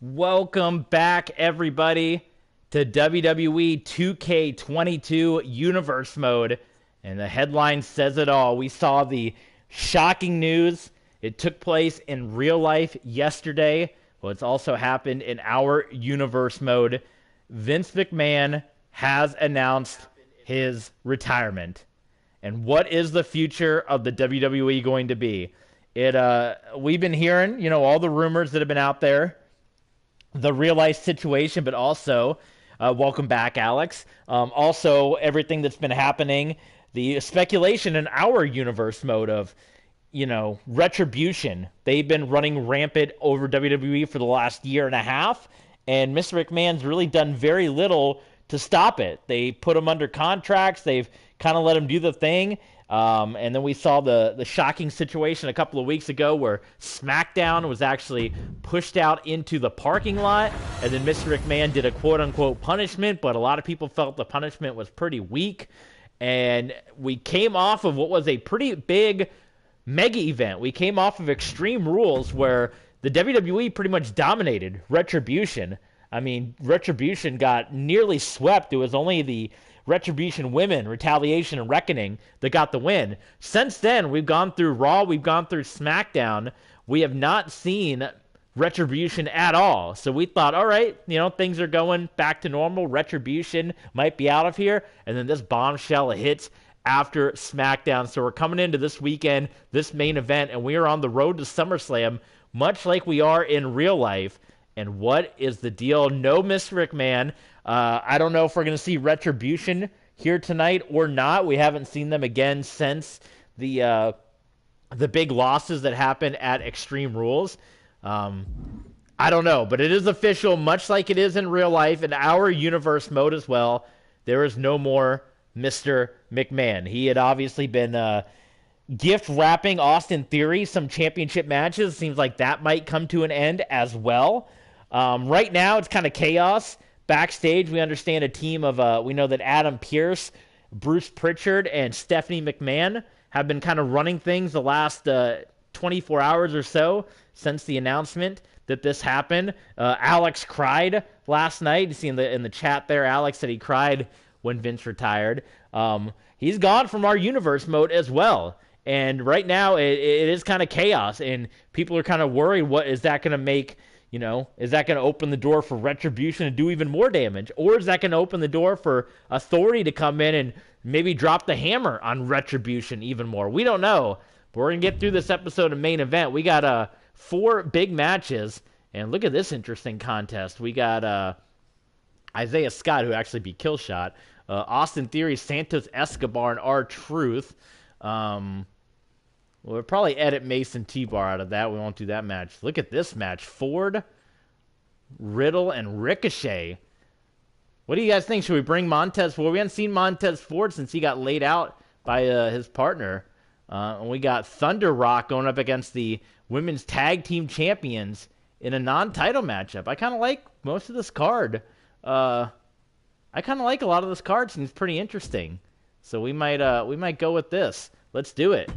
Welcome back, everybody, to WWE 2K22 Universe Mode. And the headline says it all. We saw the shocking news. It took place in real life yesterday. Well, it's also happened in our Universe Mode. Vince McMahon has announced his retirement. And what is the future of the WWE going to be? We've been hearing, all the rumors that have been out there, the real life situation, but also, welcome back, Alex. Also, everything that's been happening, the speculation in our universe mode of, retribution. They've been running rampant over WWE for the last year and a half, and Mr. McMahon's really done very little to stop it. They put him under contracts. They've kind of let him do the thing. And then we saw the shocking situation a couple of weeks ago where SmackDown was actually pushed out into the parking lot, and then Mr. McMahon did a quote-unquote punishment, but a lot of people felt the punishment was pretty weak. And we came off of what was a pretty big mega event. We came off of Extreme Rules where the WWE pretty much dominated Retribution. I mean, Retribution got nearly swept. It was only the Retribution Women, Retaliation, and Reckoning that got the win. Since then, we've gone through Raw, we've gone through SmackDown. We have not seen Retribution at all. So we thought, all right, things are going back to normal. Retribution might be out of here. And then this bombshell hits after SmackDown. So we're coming into this weekend, this main event, and we are on the road to SummerSlam, much like we are in real life. And what is the deal? No, Mr. McMahon. I don't know if we're going to see Retribution here tonight or not. We haven't seen them again since the big losses that happened at Extreme Rules. I don't know, but it is official, much like it is in real life, in our universe mode as well. There is no more Mr. McMahon. He had obviously been gift wrapping Austin Theory some championship matches. Seems like that might come to an end as well. Right now, it's kind of chaos. Backstage, we understand a team of, we know that Adam Pearce, Bruce Pritchard, and Stephanie McMahon have been kind of running things the last 24 hours or so since the announcement that this happened. Alex cried last night. You see in the chat there, Alex said he cried when Vince retired. He's gone from our universe mode as well. And right now, it is kind of chaos, and people are kind of worried, what is that going to make... is that going to open the door for Retribution to do even more damage? Or is that going to open the door for Authority to come in and maybe drop the hammer on Retribution even more? We don't know. But we're going to get through this episode of Main Event. We got 4 big matches. And look at this interesting contest. We got Isaiah Scott, who actually beat Killshot. Austin Theory, Santos Escobar, and R-Truth. We'll probably edit Mason T-Bar out of that. We won't do that match. Look at this match. Ford, Riddle, and Ricochet. What do you guys think? Should we bring Montez Ford? We haven't seen Montez Ford since he got laid out by his partner. And we got Thunder Rock going up against the Women's Tag Team Champions in a non-title matchup. I kind of like most of this card. I kind of like a lot of this card. Seems pretty interesting. So we might go with this. Let's do it.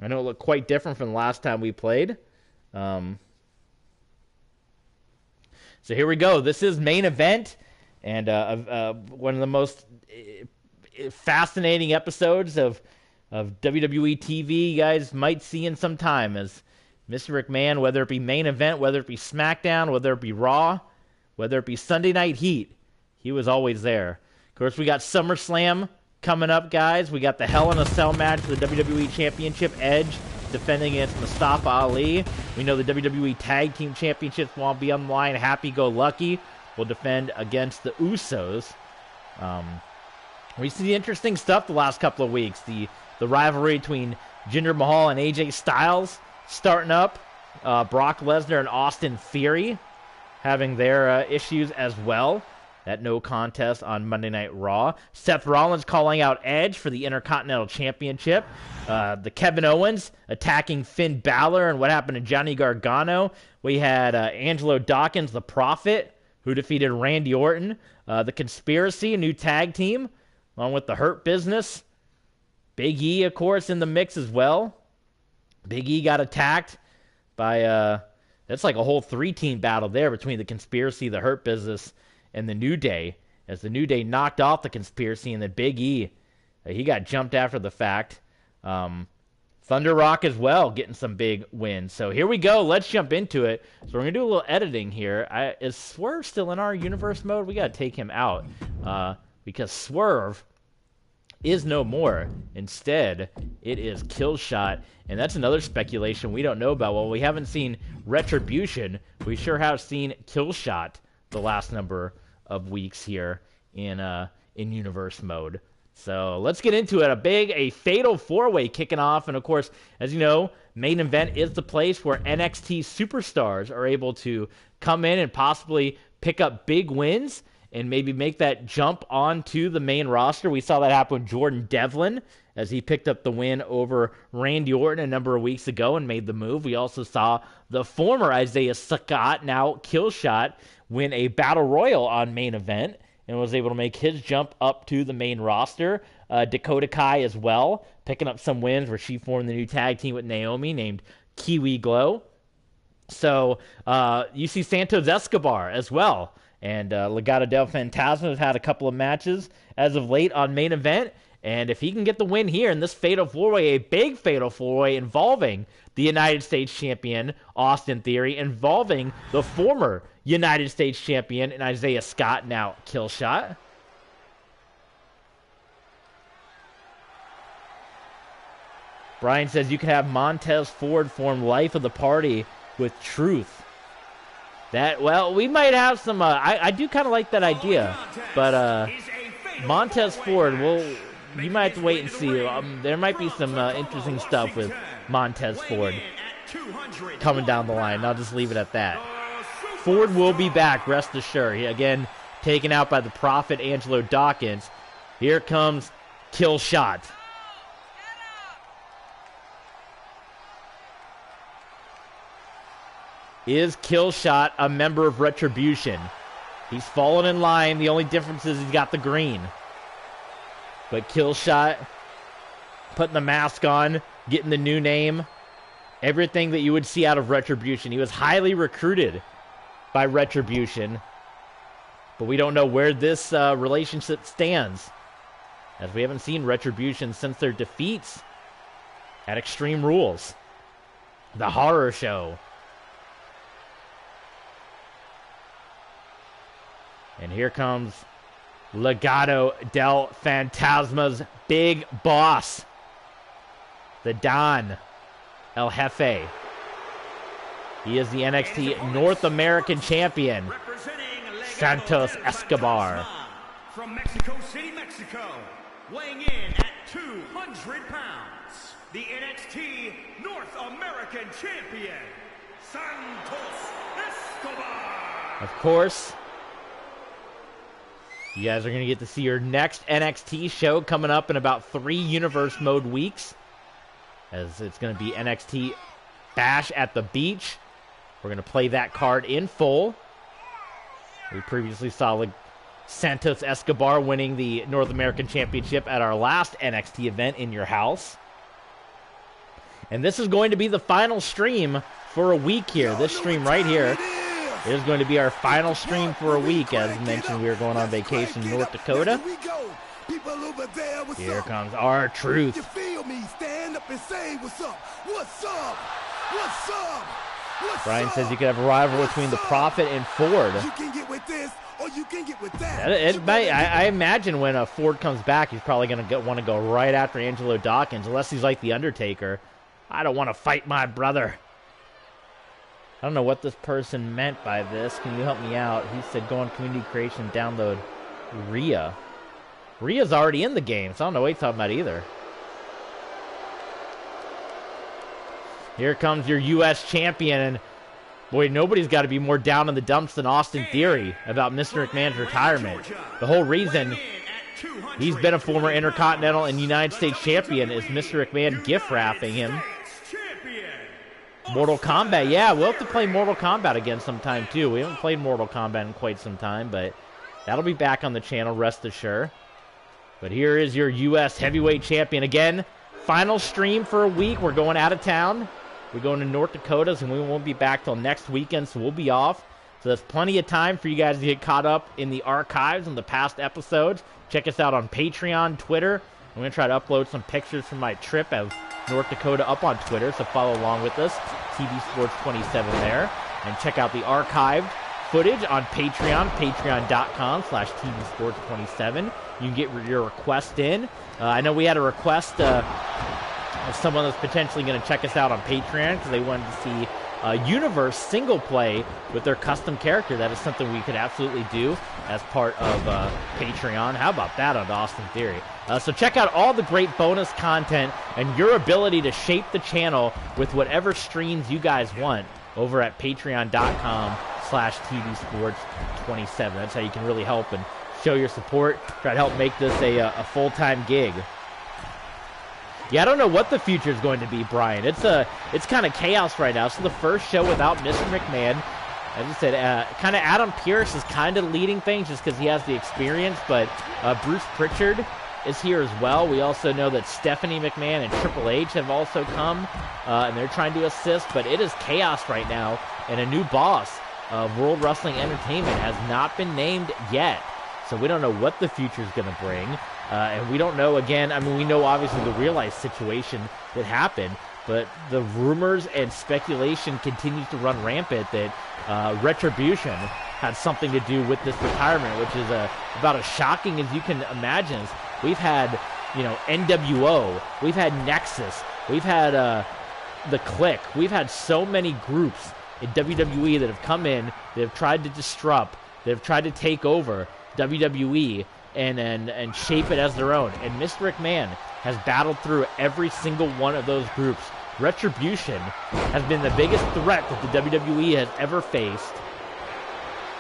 I know it looked quite different from the last time we played. So here we go. This is Main Event, and one of the most fascinating episodes of WWE TV you guys might see in some time, as Mr. McMahon, whether it be Main Event, whether it be SmackDown, whether it be Raw, whether it be Sunday Night Heat, he was always there. Of course, we got SummerSlam coming up, guys. We got the Hell in a Cell match for the WWE Championship. Edge defending against Mustafa Ali. We know the WWE Tag Team Championships won't be on the line. Happy Go Lucky will defend against the Usos. We see interesting stuff the last couple of weeks. The rivalry between Jinder Mahal and AJ Styles starting up. Brock Lesnar and Austin Theory having their issues as well. That no contest on Monday Night Raw. Seth Rollins calling out Edge for the Intercontinental Championship. The Kevin Owens attacking Finn Balor, and what happened to Johnny Gargano. We had Angelo Dawkins, the Prophet, who defeated Randy Orton. The Conspiracy, a new tag team, along with the Hurt Business. Big E, of course, in the mix as well. Big E got attacked by That's like a whole 3-team battle there between the Conspiracy, the Hurt Business, and the New Day. As the New Day knocked off the Conspiracy, and the Big E, he got jumped after the fact. Thunder Rock as well, getting some big wins. So here we go. Let's jump into it. So we're going to do a little editing here. Is Swerve still in our universe mode? We got to take him out because Swerve is no more. Instead, it is Killshot. And that's another speculation we don't know about. Well, we haven't seen Retribution. We sure have seen Killshot the last number of weeks here in universe mode. So let's get into it. A fatal 4-way kicking off. And, of course, as you know, main event is the place where NXT superstars are able to come in and possibly pick up big wins and maybe make that jump onto the main roster. We saw that happen with Jordan Devlin as he picked up the win over Randy Orton a number of weeks ago and made the move. We also saw the former Isaiah Scott, now Killshot, win a Battle Royal on main event and was able to make his jump up to the main roster. Dakota Kai as well, picking up some wins where she formed the new tag team with Naomi named Kiwi Glow. So you see Santos Escobar as well. And Legado del Fantasma has had a couple of matches as of late on main event. And if he can get the win here in this fatal 4-way, a big fatal 4-way involving the United States champion, Austin Theory, involving the former United States champion and Isaiah Scott, now Killshot. Brian says you can have Montez Ford form Life of the Party with Truth. Well, we might have some, I do kind of like that idea, but Montez Ford, you might have to wait and see. There might be some interesting stuff with Montez Ford coming down the line. I'll just leave it at that. Ford will be back, rest assured. He, again, taken out by the Prophet Angelo Dawkins. Here comes Killshot. Is Killshot a member of Retribution? He's fallen in line. The only difference is he's got the green. But Killshot, putting the mask on, getting the new name, everything that you would see out of Retribution. He was highly recruited by Retribution, but we don't know where this relationship stands, as we haven't seen Retribution since their defeats at Extreme Rules, the horror show. And here comes Legado del Fantasma's big boss, the Don El Jefe. He is the NXT North American champion, Santos Escobar. From Mexico City, Mexico, weighing in at 200 pounds, the NXT North American champion, Santos Escobar. Of course, you guys are going to get to see your next NXT show coming up in about 3 Universe Mode weeks, as it's going to be NXT Bash at the Beach. We're going to play that card in full. We previously saw Santos Escobar winning the North American Championship at our last NXT event in your house. And this is going to be the final stream for a week here. This stream right here is going to be our final stream for a week. As mentioned, we are going on vacation in North Dakota. Here comes R-Truth. You feel me? Stand up and say what's up. What's up? What's up? Brian says you could have a rival between the Prophet and Ford. You can get with this or you can get with that. I imagine when Ford comes back, he's probably going to want to go right after Angelo Dawkins, unless he's like The Undertaker. I don't want to fight my brother. I don't know what this person meant by this. Can you help me out? He said go on Community Creation, download Rhea. Rhea's already in the game, so I don't know what he's talking about either. Here comes your U.S. champion, and boy, nobody's got to be more down in the dumps than Austin Theory about Mr. McMahon's retirement. The whole reason he's been a former Intercontinental and United States champion is Mr. McMahon gift wrapping him Mortal Kombat. Yeah, we'll have to play Mortal Kombat again sometime, too. We haven't played Mortal Kombat in quite some time, but that'll be back on the channel, rest assured. But here is your U.S. Heavyweight Champion. Again, final stream for a week. We're going out of town. We're going to North Dakotas, and we won't be back till next weekend, so we'll be off. So there's plenty of time for you guys to get caught up in the archives and the past episodes. Check us out on Patreon, Twitter. I'm going to try to upload some pictures from my trip of North Dakota up on Twitter, so follow along with us. TV Sports 27 there. And check out the archived footage on Patreon, patreon.com/TV Sports 27. You can get your request in. I know we had a request of someone that's potentially going to check us out on Patreon because they wanted to see Universe single play with their custom character. That is something we could absolutely do as part of Patreon. How about that on Austin Theory? So check out all the great bonus content and your ability to shape the channel with whatever streams you guys want over at patreon.com/TV Sports 27. That's how you can really help and show your support. Try to help make this a full-time gig. Yeah, I don't know what the future is going to be, Brian. It's kind of chaos right now. So the first show without Mr. McMahon. As I said, kind of Adam Pearce is kind of leading things just because he has the experience, but Bruce Pritchard is here as well. We also know that Stephanie McMahon and Triple H have also come, and they're trying to assist, but it is chaos right now, and a new boss of World Wrestling Entertainment has not been named yet. So we don't know what the future is going to bring. And we don't know, again, I mean, we know obviously the real-life situation that happened, but the rumors and speculation continues to run rampant that Retribution had something to do with this retirement, which is about as shocking as you can imagine. We've had, NWO, we've had Nexus, we've had The Click, we've had so many groups in WWE that have come in, that have tried to disrupt, that have tried to take over WWE and shape it as their own. And Mr. McMahon has battled through every single one of those groups. Retribution has been the biggest threat that the WWE has ever faced.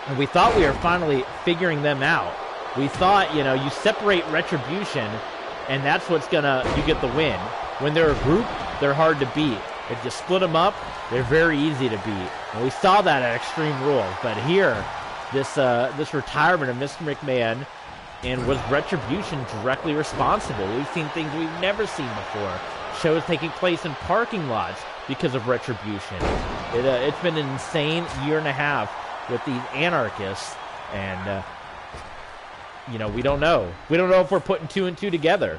And we thought we were finally figuring them out. We thought, you separate Retribution, and that's what's you get the win. When they're a group, they're hard to beat. If you split them up, they're very easy to beat. And we saw that at Extreme Rules. But here, this retirement of Mr. McMahon, and was Retribution directly responsible? We've seen things we've never seen before. Shows taking place in parking lots because of Retribution. It's been an insane year and a half with these anarchists, and we don't know. We don't know if we're putting two and two together.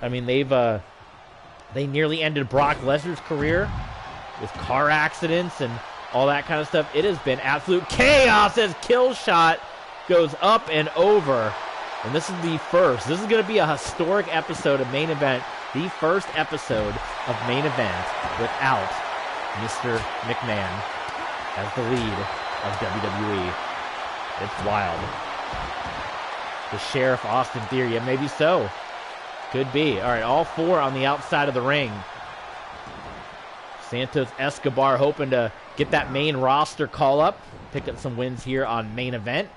I mean, they nearly ended Brock Lesnar's career with car accidents and all that kind of stuff. It has been absolute chaos as Killshot goes up and over. And this is the first. This is going to be a historic episode of Main Event. The first episode of Main Event without Mr. McMahon as the lead of WWE. It's wild. The Sheriff Austin Theory. Yeah, maybe so. Could be. All right, all four on the outside of the ring. Santos Escobar hoping to get that main roster call up. Pick up some wins here on Main Event.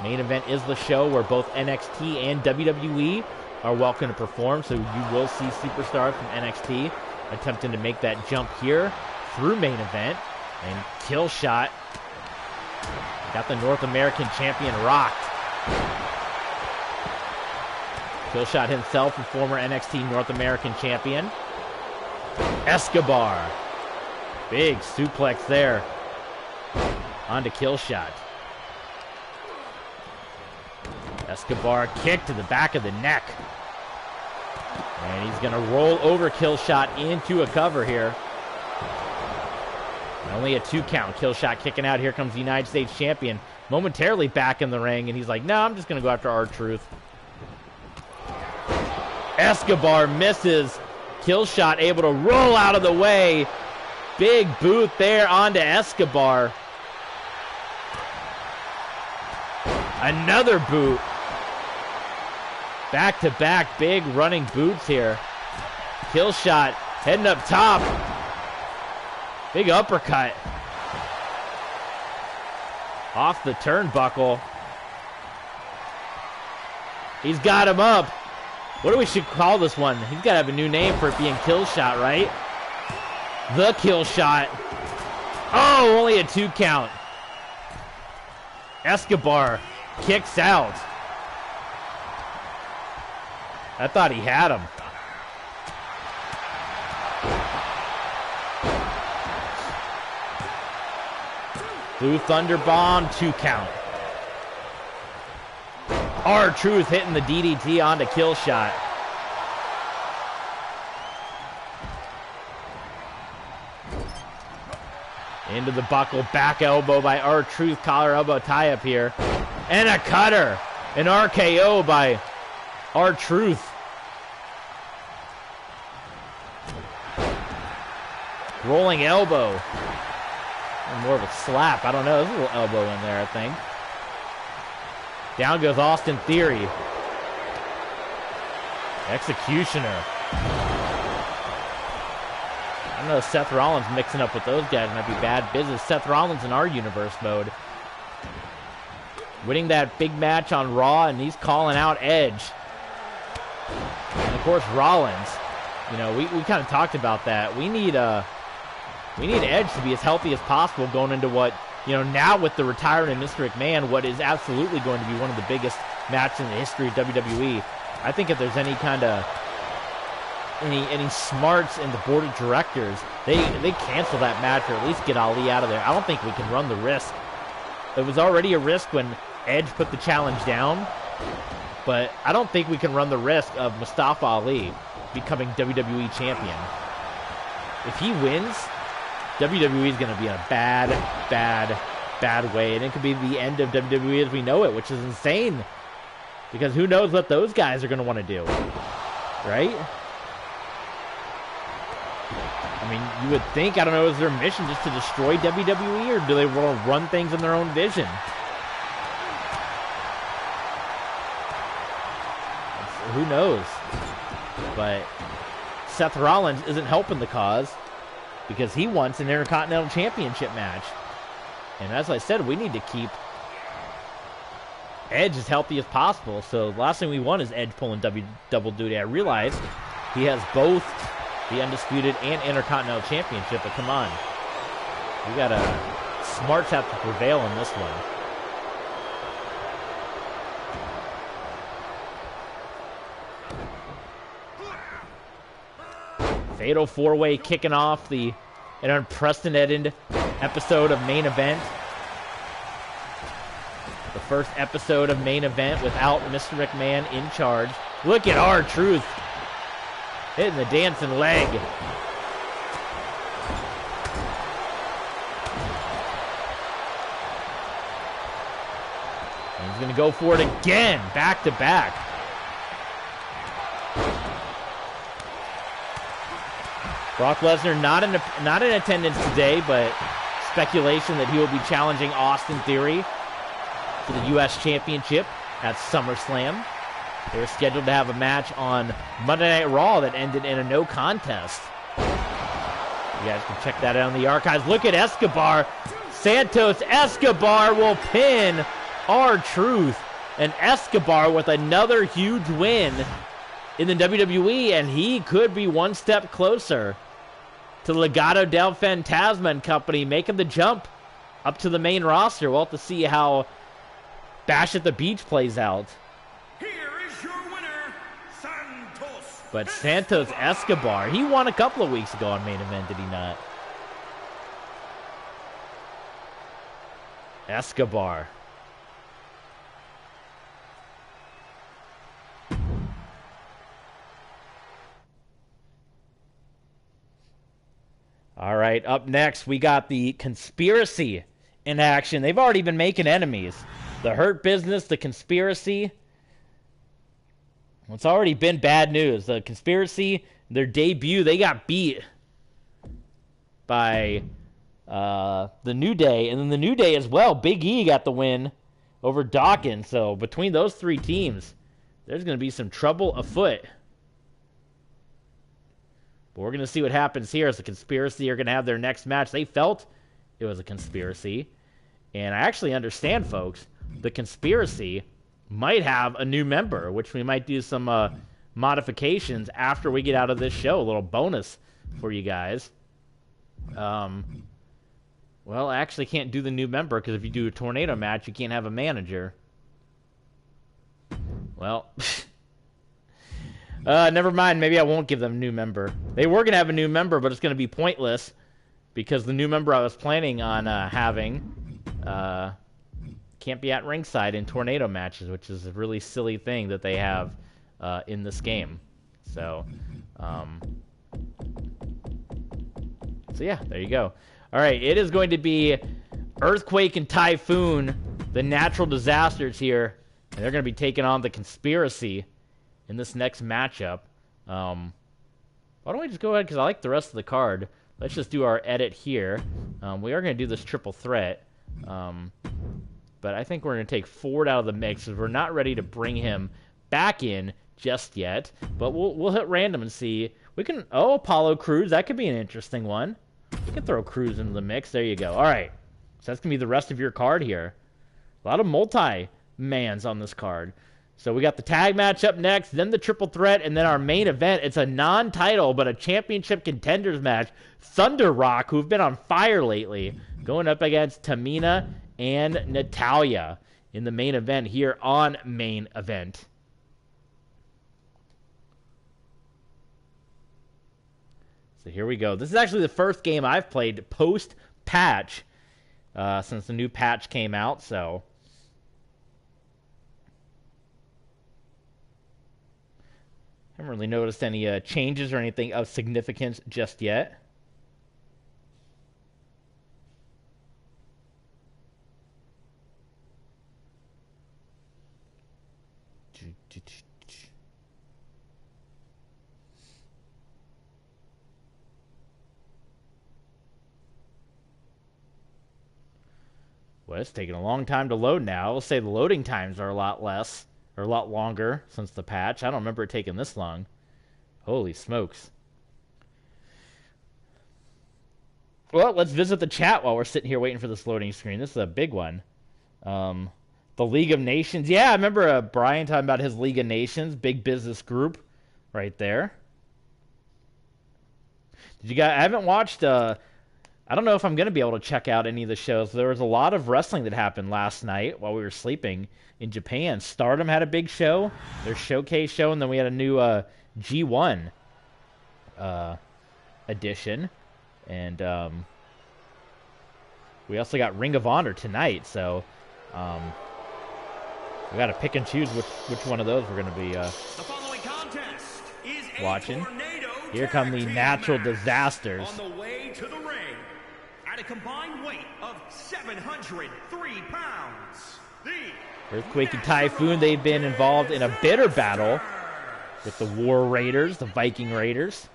Main Event is the show where both NXT and WWE are welcome to perform, so you will see superstars from NXT attempting to make that jump here through Main Event. And Killshot got the North American champion rocked. Killshot himself, a former NXT North American champion. Escobar. Big suplex there. Onto Killshot. Escobar kick to the back of the neck. And he's going to roll over Killshot into a cover here. Only a 2 count. Killshot kicking out. Here comes the United States champion. Momentarily back in the ring. And he's like, no, I'm just going to go after R-Truth. Escobar misses. Killshot able to roll out of the way. Big boot there onto Escobar. Another boot. Back-to-back big running boots here. Killshot heading up top. Big uppercut. Off the turnbuckle. He's got him up. What do we should call this one? He's got to have a new name for it being Killshot, right? The Killshot. Oh, only a 2 count. Escobar kicks out. I thought he had him. Blue Thunder Bomb, 2 count. R-Truth hitting the DDT onto Kill Shot. Into the buckle, back elbow by R-Truth, collar elbow tie up here. And a cutter. An RKO by R-Truth. Rolling elbow. Or more of a slap. I don't know. There's a little elbow in there, I think. Down goes Austin Theory. Executioner. I don't know, Seth Rollins mixing up with those guys might be bad business. Seth Rollins in our universe mode. Winning that big match on Raw, and he's calling out Edge. And of course, Rollins. You know, we kind of talked about that. We need Edge to be as healthy as possible going into what, you know, now with the retirement of Mr. McMahon, what is absolutely going to be one of the biggest matches in the history of WWE. I think if there's any kind of any smarts in the board of directors, they cancel that match or at least get Ali out of there. I don't think we can run the risk. It was already a risk when Edge put the challenge down, but I don't think we can run the risk of Mustafa Ali becoming WWE champion. If he wins, WWE is going to be in a bad way, and it could be the end of WWE as we know it, which is insane, because who knows what those guys are going to want to do, right? I mean, you would think, I don't know, is their mission just to destroy WWE, or do they want to run things in their own vision? Who knows? But Seth Rollins isn't helping the cause because he wants an Intercontinental Championship match. And as I said, we need to keep Edge as healthy as possible. So the last thing we want is Edge pulling double duty. I realize he has both the Undisputed and Intercontinental Championship, but come on. We gotta, smarts have to prevail in this one. Fatal 4-way kicking off an unprecedented episode of Main Event. The first episode of Main Event without Mr. McMahon in charge. Look at R-Truth hitting the dancing leg. And he's going to go for it again, back to back. Brock Lesnar not in attendance today, but speculation that he will be challenging Austin Theory for the U.S. Championship at SummerSlam. They were scheduled to have a match on Monday Night Raw that ended in a no contest. You guys can check that out in the archives. Look at Escobar. Santos Escobar will pin R-Truth. And Escobar with another huge win in the WWE, and he could be one step closer to Legado del Fantasma and company making the jump up to the main roster. We'll have to see how Bash at the Beach plays out. Here is your winner, Santos. But Santos Escobar, he won a couple of weeks ago on Main Event, did he not? Escobar. All right, up next, we got the Conspiracy in action. They've already been making enemies. The Hurt Business, the Conspiracy. It's already been bad news. The Conspiracy, their debut, they got beat by the New Day. And then the New Day as well. Big E got the win over Dawkins. So between those three teams, there's going to be some trouble afoot. But we're going to see what happens here as the Conspiracy are going to have their next match. They felt it was a conspiracy. And I actually understand, folks. The Conspiracy might have a new member, which we might do some modifications after we get out of this show. A little bonus for you guys. Well, I actually can't do the new member because if you do a tornado match, you can't have a manager. Well... never mind. Maybe I won't give them a new member. They were going to have a new member, but it's going to be pointless because the new member I was planning on having can't be at ringside in tornado matches, which is a really silly thing that they have in this game. So yeah, there you go. All right, it is going to be Earthquake and Typhoon, the natural disasters here, and they're going to be taking on the Conspiracy in this next matchup. Why don't we just go ahead, because I like the rest of the card. Let's just do our edit here. We are going to do this triple threat, but I think we're going to take Ford out of the mix, because we're not ready to bring him back in just yet. But we'll hit random and see. We can, Apollo Crews, that could be an interesting one. We can throw Crews into the mix. There you go. All right, so that's going to be the rest of your card here. A lot of multi-mans on this card. So we got the tag match up next, then the triple threat, and then our main event. It's a non-title, but a championship contenders match. Thunder Rock, who've been on fire lately, going up against Tamina and Natalya in the main event here on Main Event. So here we go. This is actually the first game I've played post-patch since the new patch came out, so haven't really noticed any changes or anything of significance just yet. Well, it's taking a long time to load now. I'll say the loading times are a lot less, or a lot longer since the patch. I don't remember it taking this long. Holy smokes. Well, let's visit the chat while we're sitting here waiting for this loading screen. This is a big one. The League of Nations. Yeah, I remember Brian talking about his League of Nations, big business group right there. Did you guys? I haven't watched. I don't know if I'm going to be able to check out any of the shows. There was a lot of wrestling that happened last night while we were sleeping in Japan. Stardom had a big show, their showcase show, and then we had a new G1 edition. And we also got Ring of Honor tonight, so we got to pick and choose which one of those we're going to be the following contest is watching. Here come the natural disasters. On the way to the ring. At a combined weight of 703 pounds, the Earthquake and Typhoon, they've been involved in a bitter battle with the War Raiders, the Viking Raiders.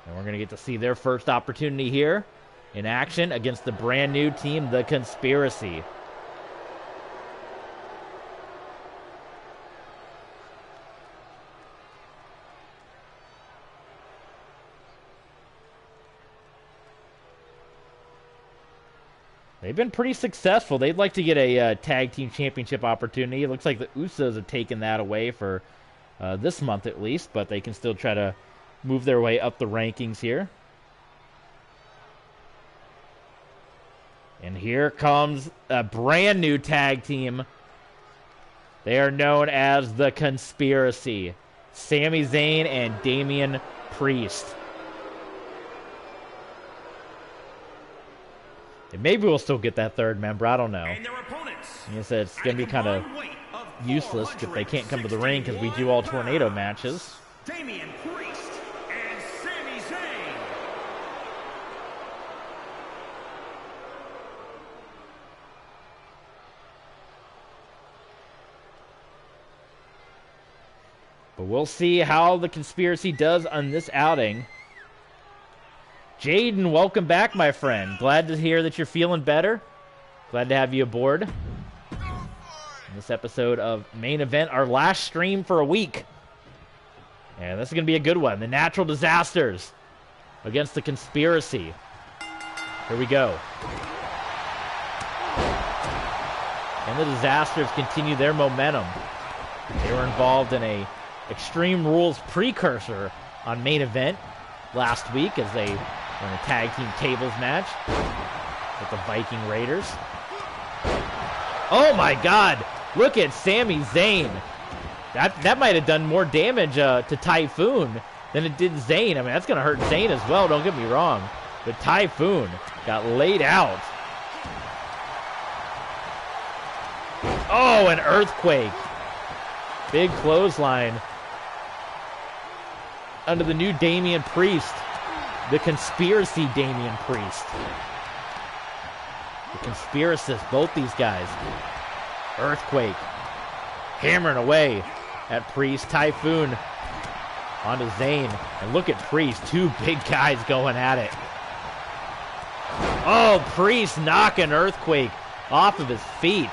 And we're going to get to see their first opportunity here in action against the brand new team, the Conspiracy. They've been pretty successful. They'd like to get a tag team championship opportunity. It looks like the Usos have taken that away for this month at least, but they can still try to move their way up the rankings here. And here comes a brand new tag team. They are known as the Conspiracy. Sami Zayn and Damian Priest. And maybe we'll still get that third member. I don't know. and their opponents. You said it's going to be kind of useless if they can't come to the ring because we do all tornado matches. Damian Priest and Sami Zayn. But we'll see how the Conspiracy does on this outing. Jaden, welcome back, my friend. Glad to hear that you're feeling better. Glad to have you aboard in this episode of Main Event, our last stream for a week. And this is going to be a good one. The Natural Disasters against the Conspiracy. Here we go. And the Disasters continue their momentum. They were involved in a Extreme Rules precursor on Main Event last week as they were in a tag team tables match with the Viking Raiders. Oh my God! Look at Sami Zayn. That might have done more damage to Typhoon than it did Zayn. I mean, that's going to hurt Zayn as well, don't get me wrong. But Typhoon got laid out. Oh, an earthquake. Big clothesline. Under the new Damian Priest. The conspiracy Damian Priest. The conspiracists, both these guys. Earthquake. Hammering away at Priest. Typhoon onto Zayn. And look at Priest. Two big guys going at it. Oh, Priest knocking Earthquake off of his feet.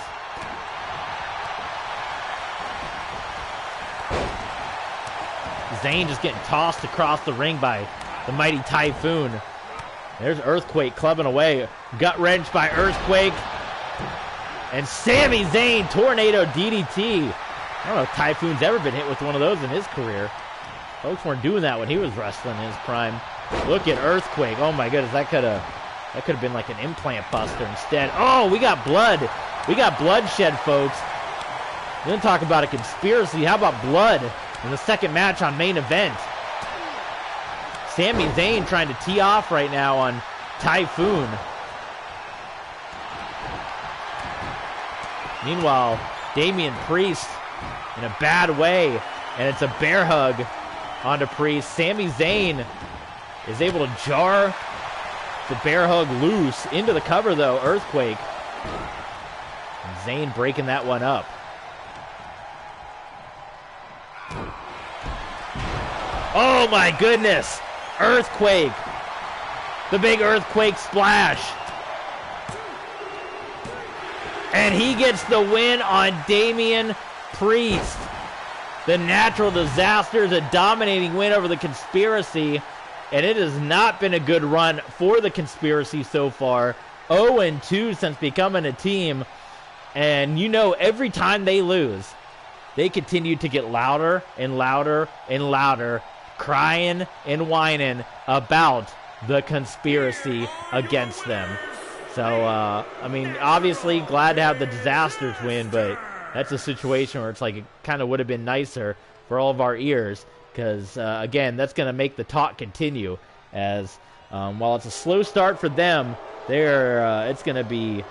Zayn just getting tossed across the ring by the mighty Typhoon. There's Earthquake clubbing away. Gut wrench by Earthquake. And Sami Zayn, Tornado DDT. I don't know if Typhoon's ever been hit with one of those in his career. Folks weren't doing that when he was wrestling in his prime. Look at Earthquake. Oh my goodness, that could have been like an implant buster instead. Oh, we got blood. We got bloodshed, folks. We didn't talk about a conspiracy. How about blood in the second match on main event? Sami Zayn trying to tee off right now on Typhoon. Meanwhile, Damian Priest in a bad way, and it's a bear hug onto Priest. Sami Zayn is able to jar the bear hug loose into the cover, though. Earthquake. And Zayn breaking that one up. Oh my goodness! Earthquake! The big earthquake splash. And he gets the win on Damian Priest. The Natural Disasters, a dominating win over the Conspiracy. And it has not been a good run for the Conspiracy so far. 0-2 since becoming a team. And you know, every time they lose, they continue to get louder and louder and louder, crying and whining about the Conspiracy against them. So, I mean, obviously glad to have the Disasters win, but that's a situation where it's like it kind of would have been nicer for all of our ears. Because, again, that's going to make the talk continue. As, while it's a slow start for them, it's going to be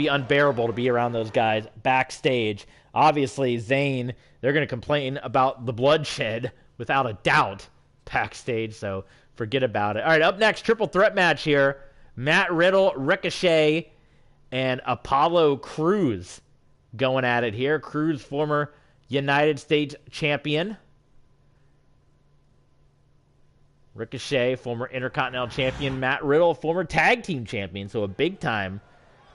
unbearable to be around those guys backstage. Obviously, Zayn, they're going to complain about the bloodshed without a doubt backstage. So forget about it. All right, up next, triple threat match here. Matt Riddle, Ricochet, and Apollo Crews going at it here. Crews, former United States champion. Ricochet, former Intercontinental Champion. Matt Riddle, former Tag Team Champion. So a big-time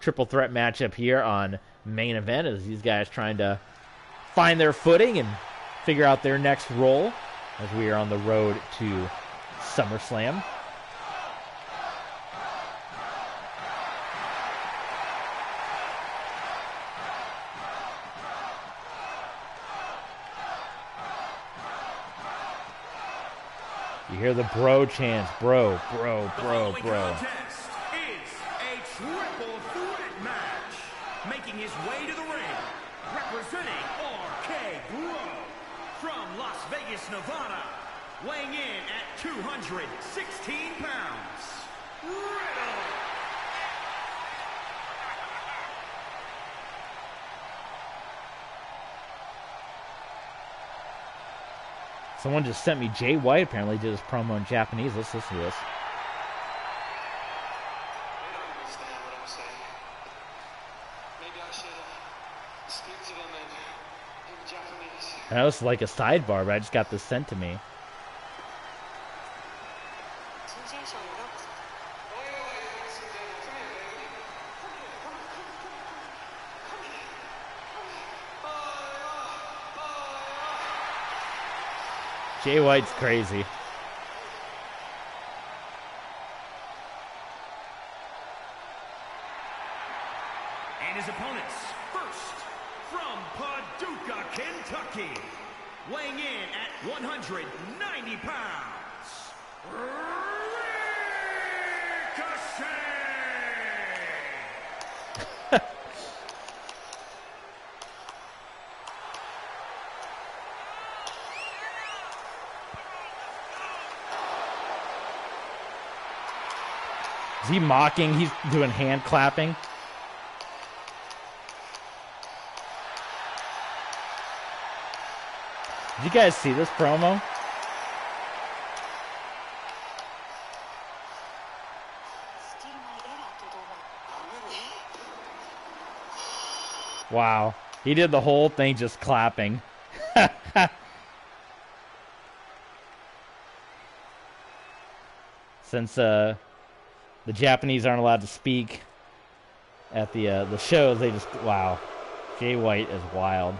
triple threat matchup here on main event as these guys trying to find their footing and figure out their next role as we are on the road to SummerSlam. You hear the bro chants, bro, bro, bro, bro. Contest is a triple threat match. Making his way to the ring, representing RK Bro from Las Vegas, Nevada, weighing in at 216 pounds, Riddle. Someone just sent me Jay White, apparently did his promo in Japanese. Let's listen to this. They don't understand what I'm saying. Maybe I should speak to them in Japanese. That was like a sidebar, but I just got this sent to me. Jay White's crazy. And his opponents, first, from Paducah, Kentucky, weighing in at 190 pounds, Ricochet! Is he mocking? He's doing hand clapping. Did you guys see this promo? Wow. He did the whole thing just clapping. Since the Japanese aren't allowed to speak at the shows, they just, wow. Jay White is wild.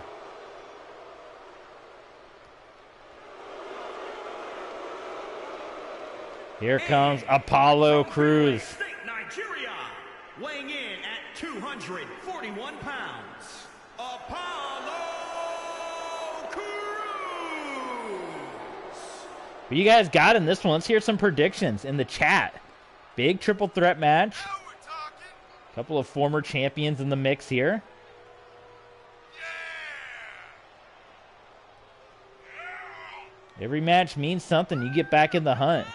Here comes Apollo Crews. Nigeria, weighing in at 241 pounds, Apollo Crews. What you guys got in this one? Let's hear some predictions in the chat. Big triple threat match. A couple of former champions in the mix here. Every match means something. You get back in the hunt.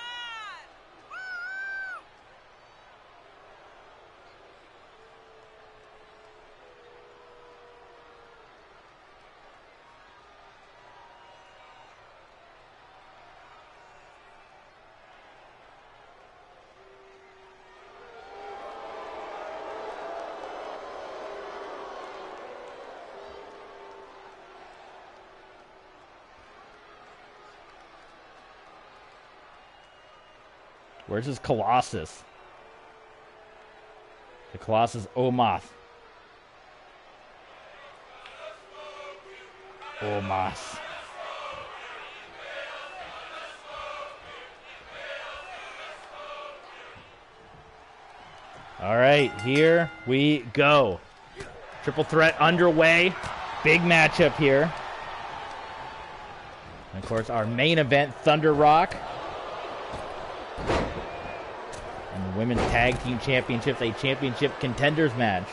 Where's his Colossus? The Colossus Omos. Omos. All right, here we go. Triple threat underway. Big matchup here. And of course, our main event, Thunder Rock. And the Women's Tag Team Championships, a championship contenders match.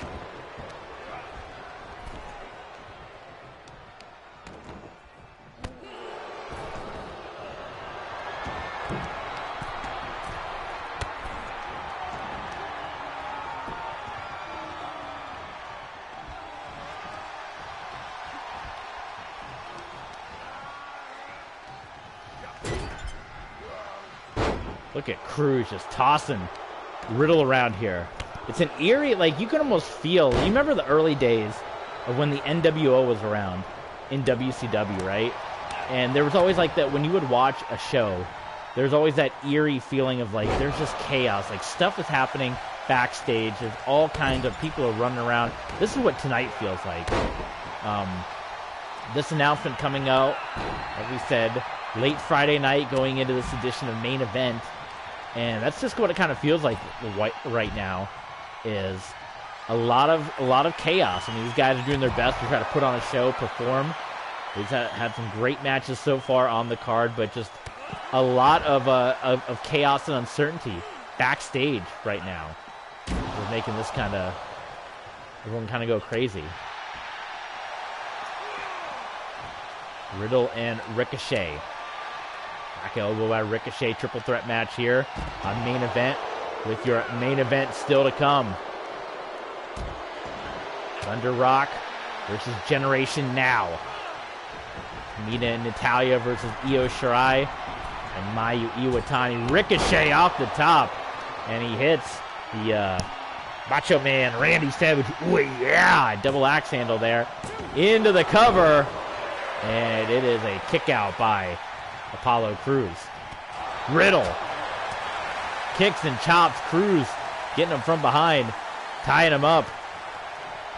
Look at Crews just tossing Riddle around here. It's an eerie, like, you can almost feel, you remember the early days of when the NWO was around in WCW, right? And there was always like that, when you would watch a show, there's always that eerie feeling of like, there's just chaos, like stuff is happening backstage, there's all kinds of people are running around. This is what tonight feels like. This announcement coming out, like we said, late Friday night going into this edition of Main Event. And that's just what it kind of feels like right now, is a lot of chaos. I mean, these guys are doing their best to try to put on a show, perform. We've had some great matches so far on the card, but just a lot of chaos and uncertainty backstage right now. We're making this everyone kind of go crazy. Riddle and Ricochet. Back elbow by Ricochet, triple threat match here on Main Event, with your main event still to come. Thunder Rock versus Generation Now. Mina and Natalya versus Io Shirai and Mayu Iwatani. Ricochet off the top, and he hits the Macho Man Randy Savage. Ooh, yeah, double axe handle there into the cover, and it is a kick out by Apollo Crews. Riddle kicks and chops Crews, getting him from behind, tying him up.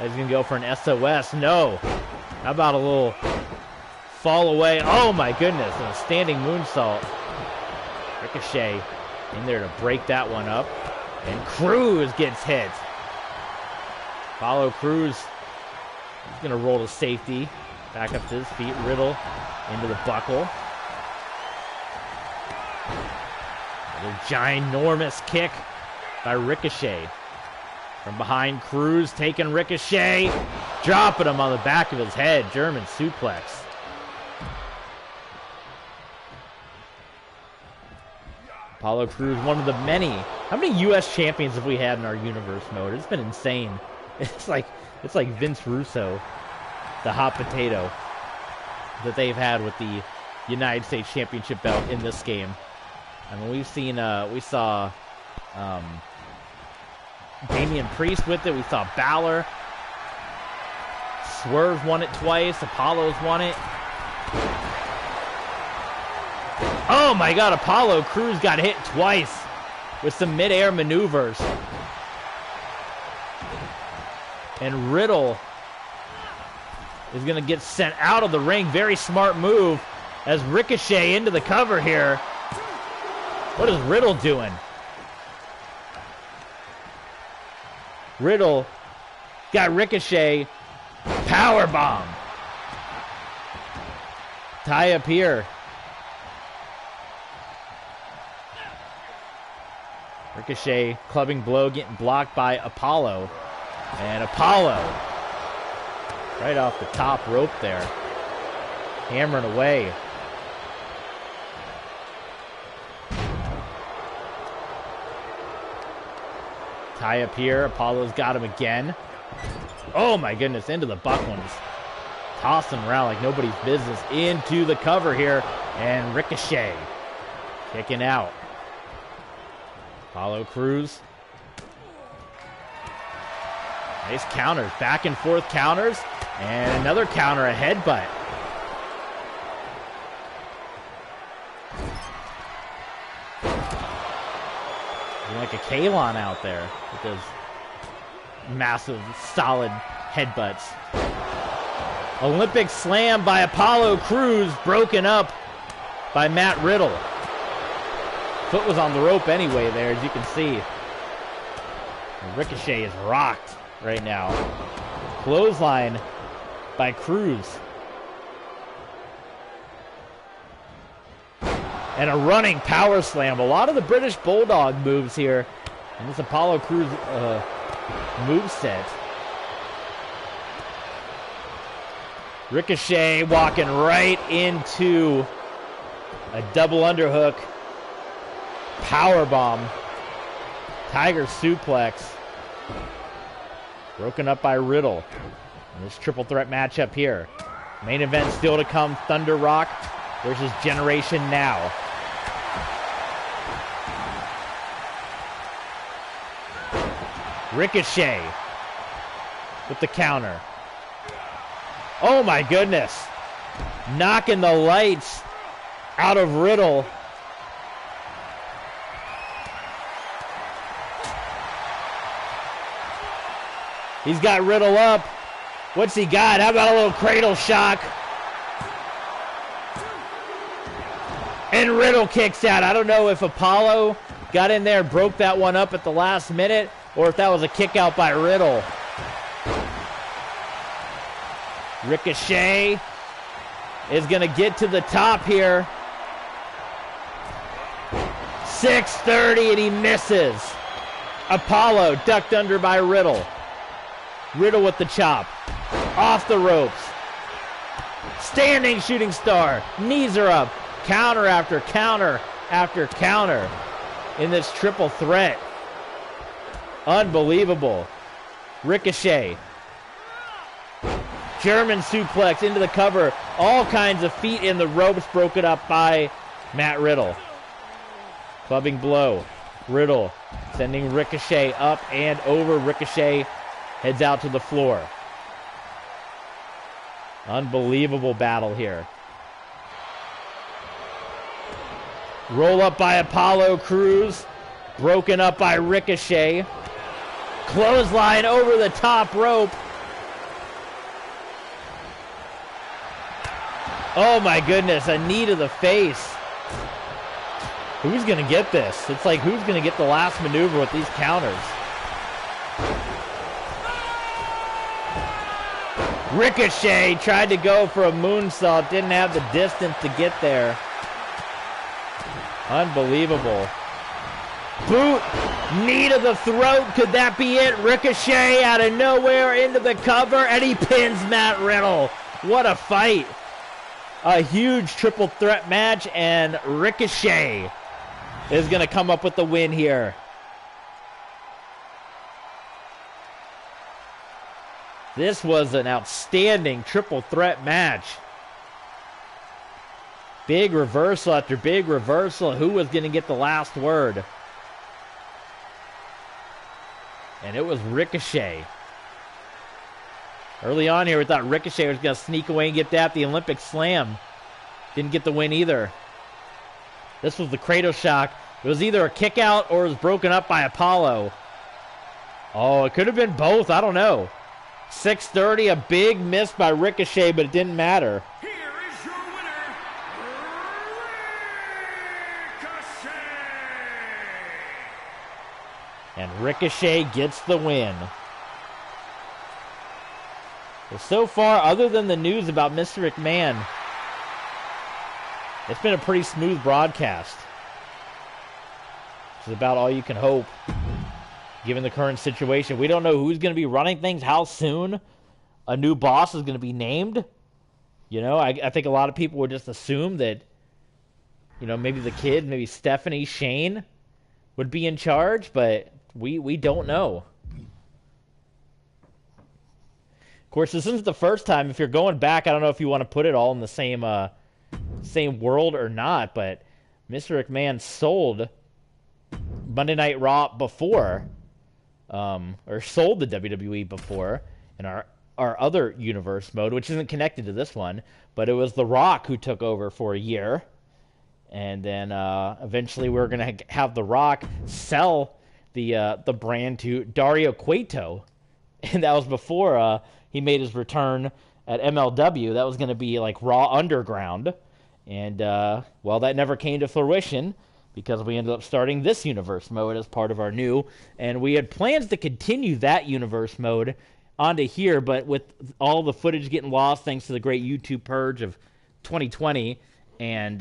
He's gonna go for an SOS. No. How about a little fall away? Oh my goodness, and a standing moonsault. Ricochet in there to break that one up, and Crews gets hit. Apollo Crews, he's gonna roll to safety, back up to his feet. Riddle into the buckle. Another ginormous kick by Ricochet. From behind, Crews taking Ricochet, dropping him on the back of his head. German suplex. Apollo Crews, one of the many. How many U.S. champions have we had in our universe mode? It's been insane. It's like Vince Russo, the hot potato that they've had with the United States Championship belt in this game. I mean, we saw Damian Priest with it. We saw Balor. Swerve won it twice. Apollo's won it. Oh my God, Apollo Crews got hit twice with some mid-air maneuvers. And Riddle is going to get sent out of the ring. Very smart move as Ricochet into the cover here. What is Riddle doing? Riddle got Ricochet. Powerbomb. Tie up here. Ricochet clubbing blow getting blocked by Apollo. And Apollo right off the top rope there. Hammering away. Tie up here. Apollo's got him again. Oh my goodness, into the Bucklins. Tossing around like nobody's business. Into the cover here. And Ricochet kicking out. Apollo Crews. Nice counters. Back and forth counters. And another counter, a headbutt. Like a Kalon out there with those massive, solid headbutts. Olympic slam by Apollo Crews, broken up by Matt Riddle. Foot was on the rope anyway there, as you can see. And Ricochet is rocked right now. Clothesline by Crews. And a running power slam. A lot of the British Bulldog moves here in this Apollo Crews moveset. Ricochet walking right into a double underhook. Powerbomb. Tiger suplex. Broken up by Riddle. And this triple threat matchup here. Main event still to come. Thunder Rock versus Generation Now. Ricochet with the counter. Oh my goodness. Knocking the lights out of Riddle. He's got Riddle up. What's he got? How about a little cradle shock? And Riddle kicks out. I don't know if Apollo got in there and broke that one up at the last minute, or if that was a kick out by Riddle. Ricochet is going to get to the top here. 630 and he misses. Apollo ducked under by Riddle. Riddle with the chop. Off the ropes. Standing shooting star. Knees are up. Counter after counter after counter in this triple threat. Unbelievable. Ricochet. German suplex into the cover. All kinds of feet in the ropes, broken up by Matt Riddle. Clubbing blow. Riddle sending Ricochet up and over. Ricochet heads out to the floor. Unbelievable battle here. Roll up by Apollo Crews. Broken up by Ricochet. Clothesline over the top rope. Oh my goodness, a knee to the face. Who's going to get this? It's like, who's going to get the last maneuver with these counters? Ricochet tried to go for a moonsault, didn't have the distance to get there. Unbelievable. Boot, knee to the throat. Could that be it? Ricochet out of nowhere into the cover, and he pins Matt Riddle. What a fight. A huge triple threat match, and Ricochet is going to come up with the win here. This was an outstanding triple threat match. Big reversal after big reversal. Who was going to get the last word? And it was Ricochet. Early on here, we thought Ricochet was going to sneak away and get that. The Olympic Slam. Didn't get the win either. This was the Cradle Shock. It was either a kick out or it was broken up by Apollo. Oh, it could have been both. I don't know. 630, a big miss by Ricochet, but it didn't matter. Here is your winner, Ricochet. And Ricochet gets the win. Well, so far, other than the news about Mr. McMahon, it's been a pretty smooth broadcast. Which is about all you can hope, given the current situation. We don't know who's going to be running things, how soon a new boss is going to be named. You know, I think a lot of people would just assume that, you know, maybe the kid, maybe Stephanie, Shane would be in charge, but we don't know. Of course, this isn't the first time. If you're going back, I don't know if you want to put it all in the same world or not, but Mr. McMahon sold Monday Night Raw before, or sold the WWE before in our other universe mode, which isn't connected to this one, but it was The Rock who took over for a year, and then eventually we're going to have The Rock sell the brand to Dario Cueto, and that was before he made his return at MLW. That was going to be like Raw Underground, and well, that never came to fruition because we ended up starting this universe mode as part of our new, and we had plans to continue that universe mode onto here, but with all the footage getting lost thanks to the great YouTube purge of 2020, and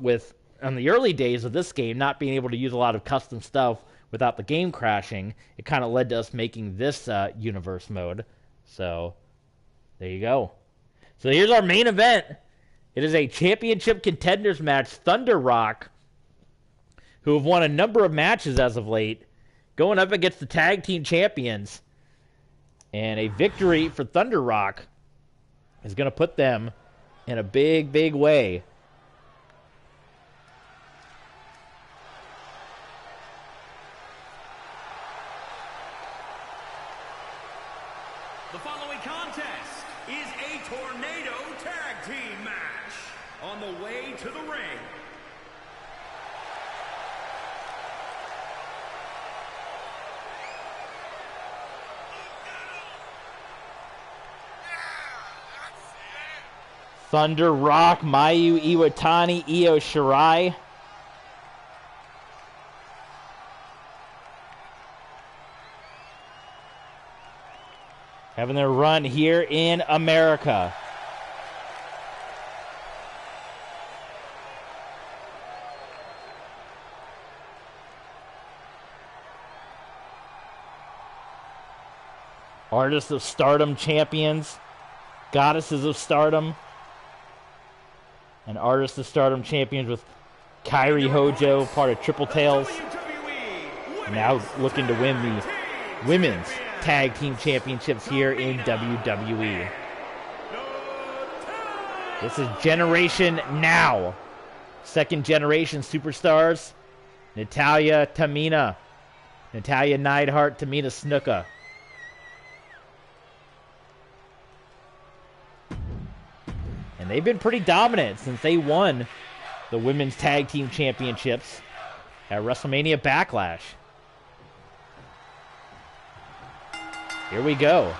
with on the early days of this game not being able to use a lot of custom stuff without the game crashing, it kind of led to us making this universe mode. So there you go. So here's our main event. It is a championship contenders match. Thunder Rock, who have won a number of matches as of late, going up against the tag team champions. And a victory for Thunder Rock is going to put them in a big, big way. The following contest is a tornado tag team match. On the way to the ring, Thunder Rock, Mayu Iwatani, Io Shirai. Having their run here in America. Artists of Stardom champions. Goddesses of Stardom. And Artists of Stardom champions with Kairi Hojo, part of Triple Tails. Now looking to win the Women's Tag Team Championships here in WWE. This is Generation Now. Second generation superstars. Natalya, Tamina. Natalya Neidhart, Tamina Snuka. And they've been pretty dominant since they won the Women's Tag Team Championships at WrestleMania Backlash. Here we go.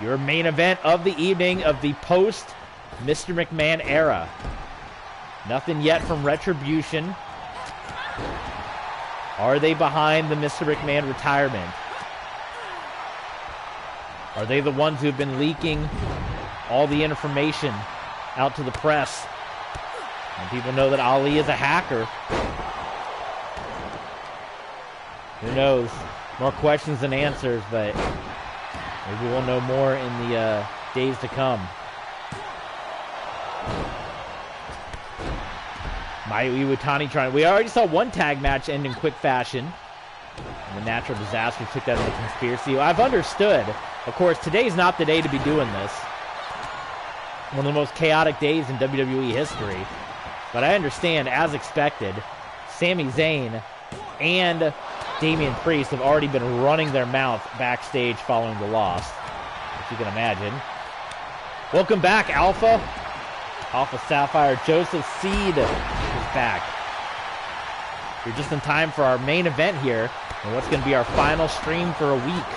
Your main event of the evening of the post-Mr. McMahon era. Nothing yet from Retribution. Are they behind the Mr. McMahon retirement? Are they the ones who have been leaking all the information out to the press? And people know that Ali is a hacker. Who knows? More questions than answers, but maybe we'll know more in the days to come. Mayu Iwatani trying. We already saw one tag match end in quick fashion. And the natural disaster took that as a conspiracy. I've understood. Of course, today's not the day to be doing this. One of the most chaotic days in WWE history. But I understand, as expected, Sami Zayn and Damian Priest have already been running their mouth backstage following the loss, if you can imagine. Welcome back, Alpha. Alpha Sapphire. Joseph Seed is back. You're just in time for our main event here, and what's going to be our final stream for a week.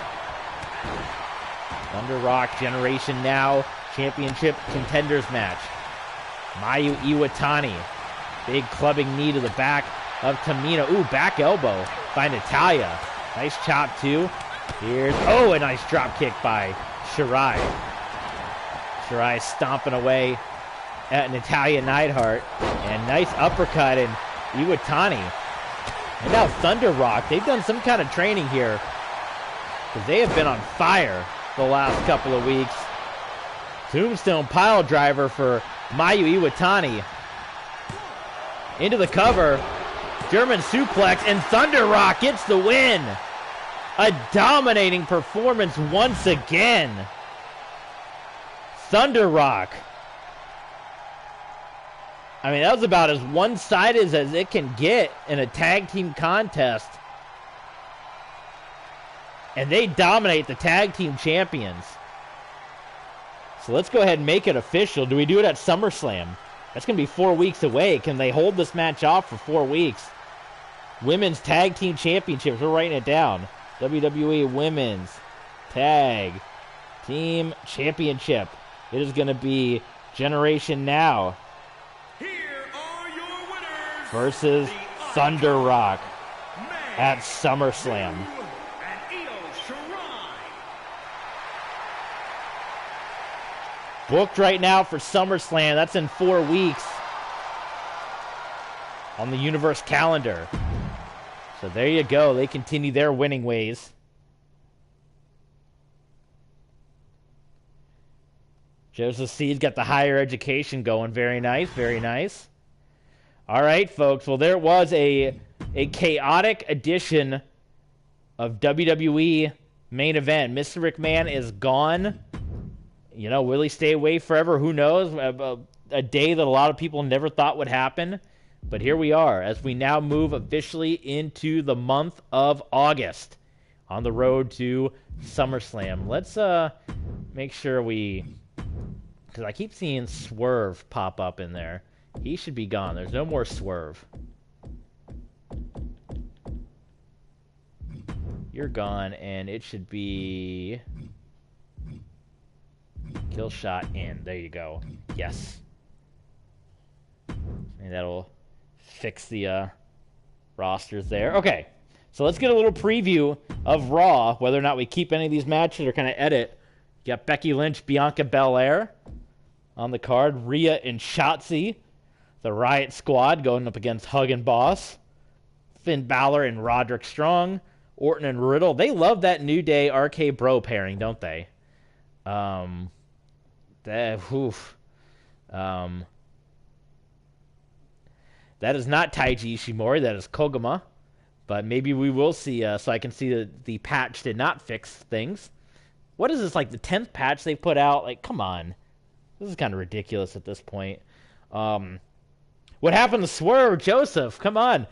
Thunder Rock Generation Now Championship Contenders match. Mayu Iwatani. Big clubbing knee to the back of Tamina. Ooh, back elbow by Natalya. Nice chop, too. Here's, a nice drop kick by Shirai. Shirai stomping away at Natalya Neidhart. And nice uppercut in Iwatani. And now Thunder Rock. They've done some kind of training here, because they have been on fire the last couple of weeks. Tombstone pile driver for Mayu Iwatani. Into the cover. German suplex, and Thunder Rock gets the win. A dominating performance once again. Thunder Rock. I mean, that was about as one-sided as it can get in a tag team contest. And they dominate the tag team champions. So let's go ahead and make it official. Do we do it at SummerSlam? That's going to be 4 weeks away. Can they hold this match off for 4 weeks? Women's Tag Team Championships. We're writing it down. WWE Women's Tag Team Championship. It is going to be Generation Now Here are your winners versus Thunder Rock at SummerSlam. and Io Shirai. Booked right now for SummerSlam. That's in 4 weeks on the Universe calendar. So there you go. They continue their winning ways. Joseph C's got the higher education going. Very nice, very nice. All right, folks. Well, there was a chaotic edition of WWE main event. Mr. McMahon is gone. You know, will he stay away forever? Who knows? A day that a lot of people never thought would happen. But here we are, as we now move officially into the month of August on the road to SummerSlam. Let's make sure because I keep seeing Swerve pop up in there. He should be gone. There's no more Swerve. You're gone, and it should be kill shot in. There you go. Yes. And that'll fix the rosters there. Okay, so let's get a little preview of Raw, whether or not we keep any of these matches or kind of edit. You got Becky Lynch, Bianca Belair on the card. Rhea and Shotzi, the Riot Squad, going up against Hug and Boss. Finn Balor and Roderick Strong. Orton and Riddle. They love that New Day RK Bro pairing, don't they? That is not Taiji Ishimori. That is Koguma. But maybe we will see, so I can see that the patch did not fix things. What is this, like the 10th patch they put out? Like, come on. This is kind of ridiculous at this point. What happened to Swerve, Joseph? Come on.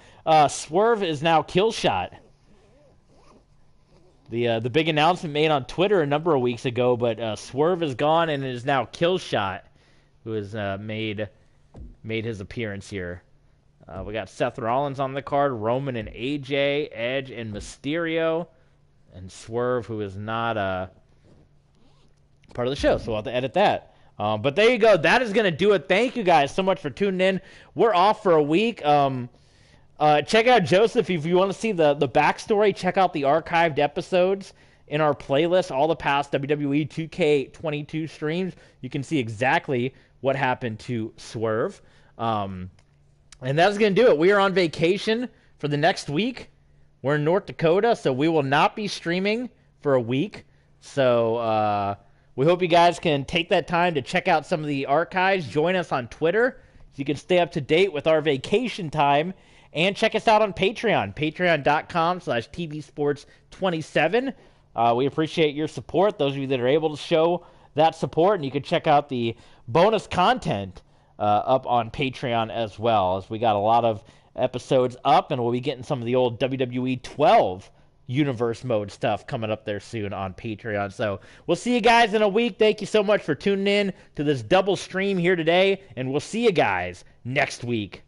Swerve is now Killshot. The big announcement made on Twitter a number of weeks ago, but Swerve is gone and it is now Killshot who has made his appearance here. We got Seth Rollins on the card, Roman and AJ, Edge and Mysterio, and Swerve, who is not part of the show, so we'll have to edit that. But there you go. That is going to do it. Thank you guys so much for tuning in. We're off for a week. Check out Joseph. If you want to see the backstory, check out the archived episodes in our playlist, all the past WWE 2K22 streams. You can see exactly what happened to Swerve. And that's going to do it. We are on vacation for the next week. We're in North Dakota, so we will not be streaming for a week. So we hope you guys can take that time to check out some of the archives. Join us on Twitter. so you can stay up to date with our vacation time. And check us out on Patreon, patreon.com/tvsports27. We appreciate your support, those of you that are able to show that support. And you can check out the bonus content up on Patreon as well, as we got a lot of episodes up, and we'll be getting some of the old WWE 12 Universe Mode stuff coming up there soon on Patreon. So we'll see you guys in a week. Thank you so much for tuning in to this double stream here today, and we'll see you guys next week.